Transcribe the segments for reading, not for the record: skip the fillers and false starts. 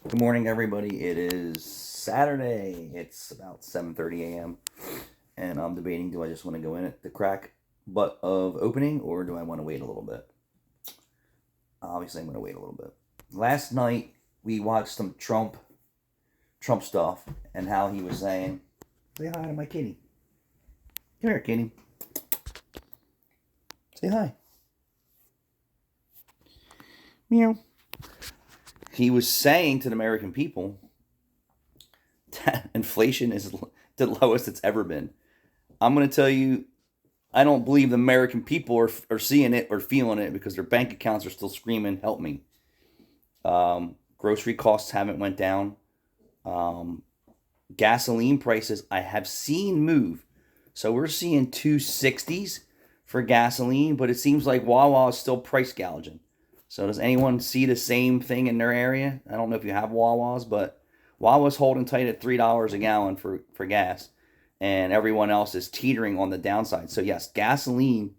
Good morning, everybody. It is Saturday. It's about 7:30 a.m. and I'm debating: do I just want to go in at the crack butt of opening, or do I want to wait a little bit? Obviously, I'm going to wait a little bit. Last night we watched some Trump stuff and how he was saying, "Say hi to my kitty. Come here, kitty. Say hi." Meow. He was saying to the American people that inflation is the lowest it's ever been. I'm going to tell you, I don't believe the American people are seeing it or feeling it because their bank accounts are still screaming, "Help me." Grocery costs haven't went down. Um, Gasoline prices I have seen move. So we're seeing 260s for gasoline, but it seems like Wawa is still price gouging. So does anyone see the same thing in their area? I don't know if you have Wawas, but Wawa's holding tight at $3 a gallon for gas, and everyone else is teetering on the downside. So yes, gasoline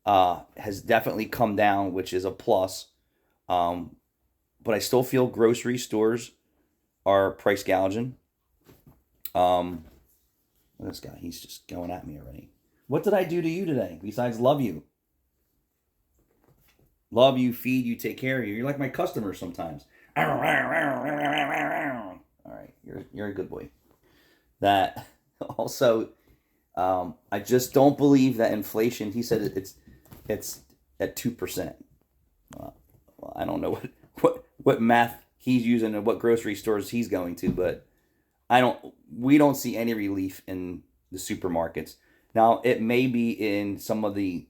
has definitely come down, which is a plus. Um, but I still feel grocery stores are price gouging. Um, this guy, he's just going at me already. What did I do to you today besides love you? Love you, feed you, take care of you. You're like my customer sometimes. All right, you're a good boy. That also, I just don't believe that inflation. He said it's at 2%. Well, I don't know what math he's using and what grocery stores he's going to, but I don't. We don't see any relief in the supermarkets. Now it may be in some of the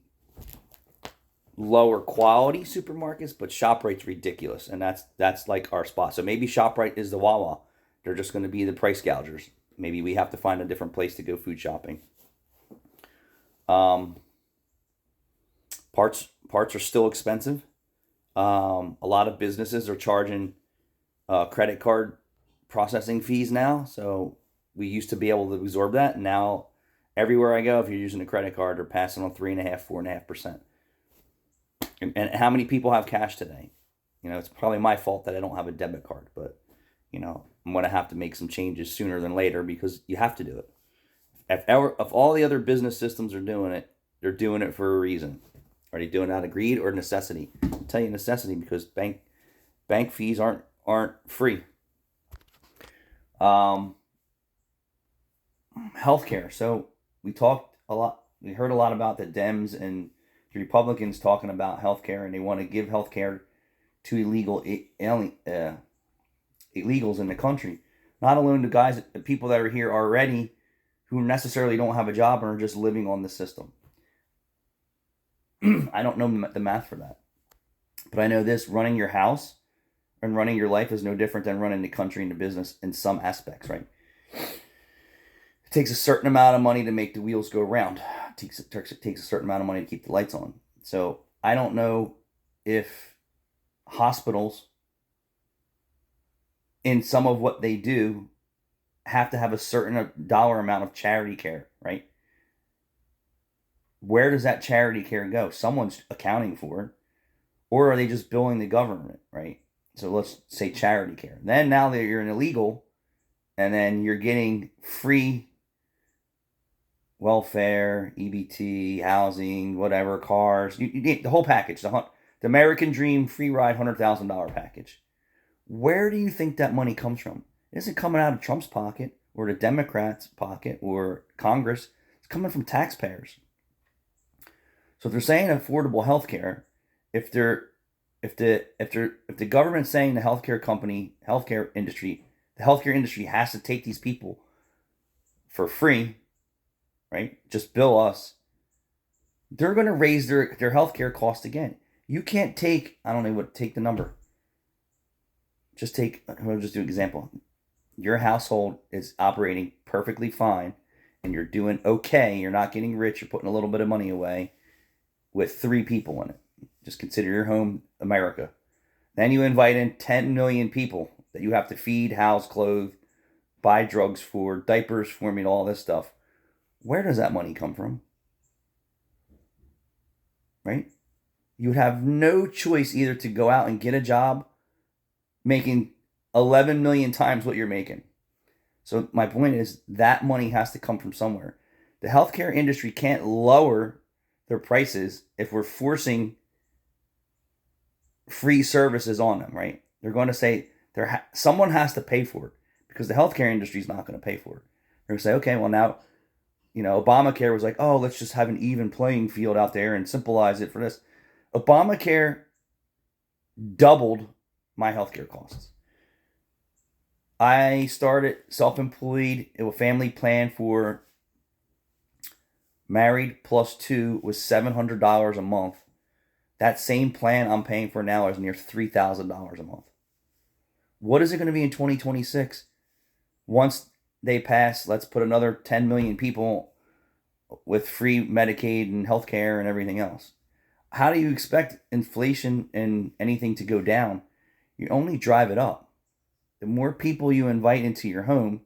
lower quality supermarkets, but ShopRite's ridiculous, and that's like our spot. So maybe ShopRite is the Wawa. They're just going to be the price gougers. Maybe we have to find a different place to go food shopping. Um, parts are still expensive. A lot of businesses are charging credit card processing fees now. So we used to be able to absorb that. Now everywhere I go, if you're using a credit card, they're passing on 3.5, 4.5%. And how many people have cash today? It's probably my fault that I don't have a debit card, but I'm gonna have to make some changes sooner than later because you have to do it. If all the other business systems are doing it, they're doing it for a reason. Are they doing it out of greed or necessity? I'll tell you necessity because bank fees aren't free. Um, Healthcare. So we talked a lot. We heard a lot about the Dems and the Republicans talking about healthcare, and they want to give healthcare to illegals in the country. Not alone the people that are here already, who necessarily don't have a job and are just living on the system. I don't know the math for that, but I know this: running your house and running your life is no different than running the country and the business in some aspects, right? It takes a certain amount of money to make the wheels go round. It takes a certain amount of money to keep the lights on. So I don't know if hospitals, in some of what they do, have to have a certain dollar amount of charity care, right? Where does that charity care go? Someone's accounting for it, or are they just billing the government, right? So let's say charity care. Then now that you're an illegal, and then you're getting free welfare, EBT, housing, whatever, cars. You need the whole package. The American Dream free ride $100,000 package. Where do you think that money comes from? It isn't coming out of Trump's pocket or the Democrats' pocket or Congress. It's coming from taxpayers. So if they're saying affordable health care, if they're if the government's saying the healthcare industry has to take these people for free, right? Just bill us. They're going to raise their healthcare cost again. You can't take, I don't know what, take the number. I'll just do an example. Your household is operating perfectly fine and you're doing okay. You're not getting rich. You're putting a little bit of money away with 3 people in it. Just consider your home America. Then you invite in 10 million people that you have to feed, house, clothe, buy drugs for, diapers, formula, all this stuff. Where does that money come from? Right? You would have no choice either to go out and get a job making 11 million times what you're making. So my point is that money has to come from somewhere. The healthcare industry can't lower their prices if we're forcing free services on them, right? They're going to say someone has to pay for it because the healthcare industry is not going to pay for it. They're going to say, okay, well now, Obamacare was like, oh, let's just have an even playing field out there and simplify it for this. Obamacare doubled my healthcare costs. I started self-employed. A family plan for married plus two was $700 a month. That same plan I'm paying for now is near $3,000 a month. What is it going to be in 2026? Once they pass, let's put another 10 million people with free Medicaid and healthcare and everything else. How do you expect inflation and anything to go down? You only drive it up. The more people you invite into your home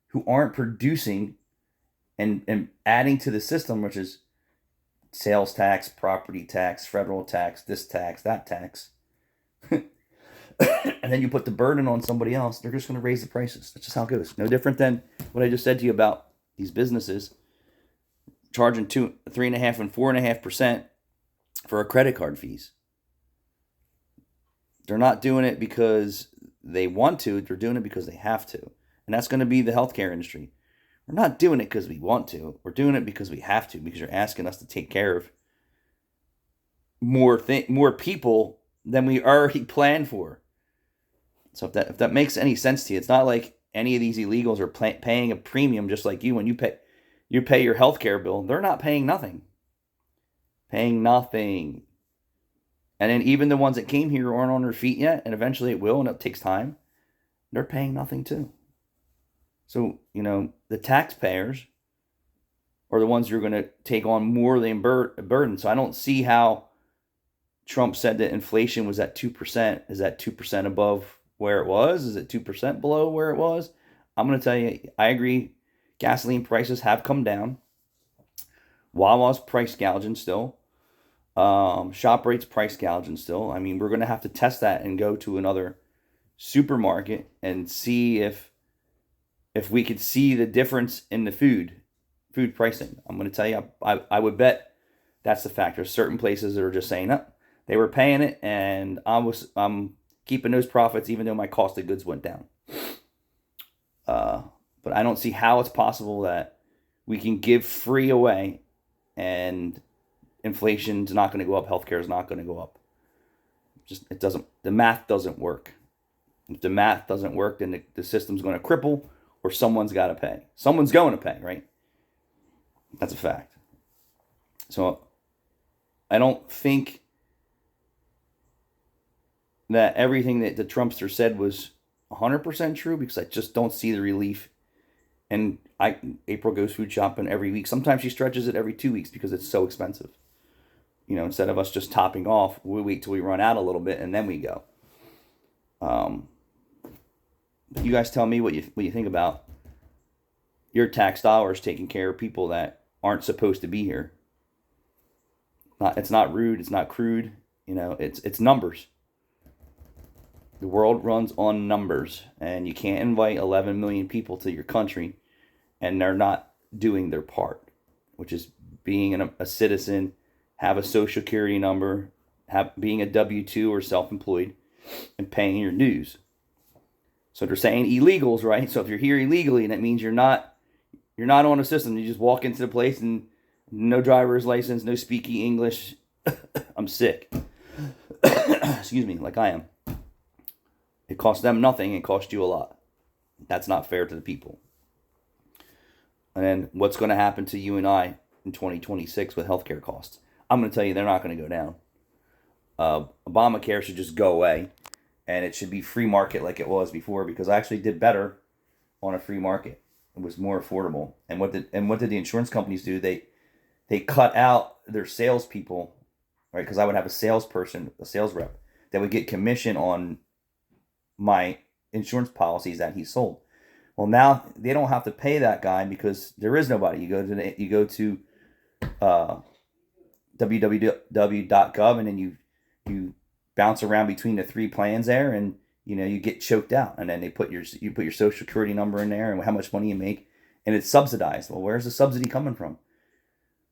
who aren't producing and adding to the system, which is sales tax, property tax, federal tax, this tax, that tax, and then you put the burden on somebody else, they're just going to raise the prices. That's just how it goes. No different than what I just said to you about these businesses charging 3.5% and 4.5% for a credit card fees. They're not doing it because they want to. They're doing it because they have to. And that's going to be the healthcare industry. We're not doing it because we want to. We're doing it because we have to, because you're asking us to take care of more people than we already planned for. So if that makes any sense to you, it's not like any of these illegals are paying a premium just like you. When you pay your healthcare bill, they're not paying nothing. Paying nothing. And then even the ones that came here aren't on their feet yet, and eventually it will, and it takes time. They're paying nothing too. So, the taxpayers are the ones who are going to take on more of the burden. So I don't see how Trump said that inflation was at 2%. Is that 2% above where it was? Is it 2% below where it was? I'm going to tell you, I agree. Gasoline prices have come down. Wawa's price gouging still. ShopRite's price gouging still. I mean, we're going to have to test that and go to another supermarket and see if we could see the difference in the food pricing. I'm going to tell you, I would bet that's the fact. There's certain places that are just saying, no, they were paying it, and I'm keeping those profits even though my cost of goods went down. But I don't see how it's possible that we can give free away and inflation's not going to go up, healthcare is not going to go up. It doesn't. The math doesn't work. If the math doesn't work, then the system's going to cripple, or someone's got to pay. Someone's going to pay, right? That's a fact. So I don't think that everything that the Trumpster said was 100% true, because I just don't see the relief. And April goes food shopping every week. Sometimes she stretches it every 2 weeks because it's so expensive. Instead of us just topping off, we wait till we run out a little bit and then we go. But you guys tell me what you think about your tax dollars taking care of people that aren't supposed to be here. It's not rude. It's not crude. It's numbers. The world runs on numbers, and you can't invite 11 million people to your country and they're not doing their part, which is being a citizen, have a social security number, being a W-2 or self-employed, and paying your dues. So they're saying illegals, right? So if you're here illegally, that means you're not on a system. You just walk into the place and no driver's license, no speaking English. I'm sick. Excuse me, like I am. It costs them nothing. It costs you a lot. That's not fair to the people. And then what's going to happen to you and I in 2026 with healthcare costs? I'm going to tell you, they're not going to go down. Obamacare should just go away, and it should be free market like it was before, because I actually did better on a free market. It was more affordable. And what did the insurance companies do? They cut out their salespeople, right? Because I would have a salesperson, a sales rep, that would get commission on my insurance policies that he sold. Well, now they don't have to pay that guy because there is nobody. You go to www.gov, and then you bounce around between the three plans there, and you get choked out, and then you put your social security number in there and how much money you make, and it's subsidized. Well, where's the subsidy coming from?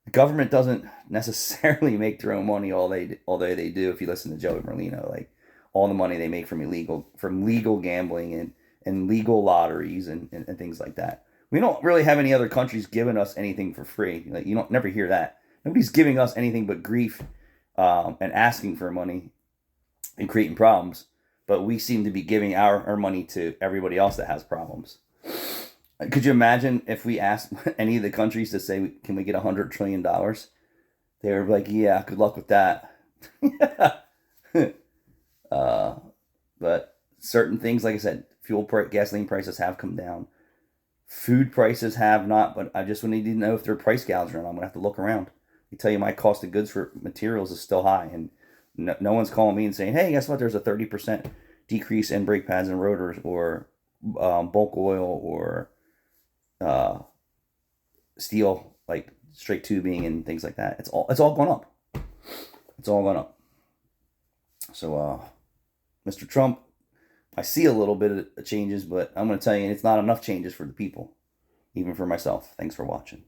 The government doesn't necessarily make their own money although they do. If you listen to Joey Merlino, like all the money they make from legal gambling and legal lotteries and things like that. We don't really have any other countries giving us anything for free. Like, you don't never hear that. Nobody's giving us anything but grief, and asking for money and creating problems. But we seem to be giving our money to everybody else that has problems. Could you imagine if we asked any of the countries to say, can we get $100 trillion? They were like, yeah, good luck with that. But certain things, like I said, gasoline prices have come down. Food prices have not, but I just need to know if they're price gouging or not. I'm going to have to look around. I tell you, my cost of goods for materials is still high, and no one's calling me and saying, hey, guess what? There's a 30% decrease in brake pads and rotors, or bulk oil, or steel, like straight tubing and things like that. It's all gone up. It's all gone up. So, Mr. Trump, I see a little bit of changes, but I'm going to tell you, it's not enough changes for the people, even for myself. Thanks for watching.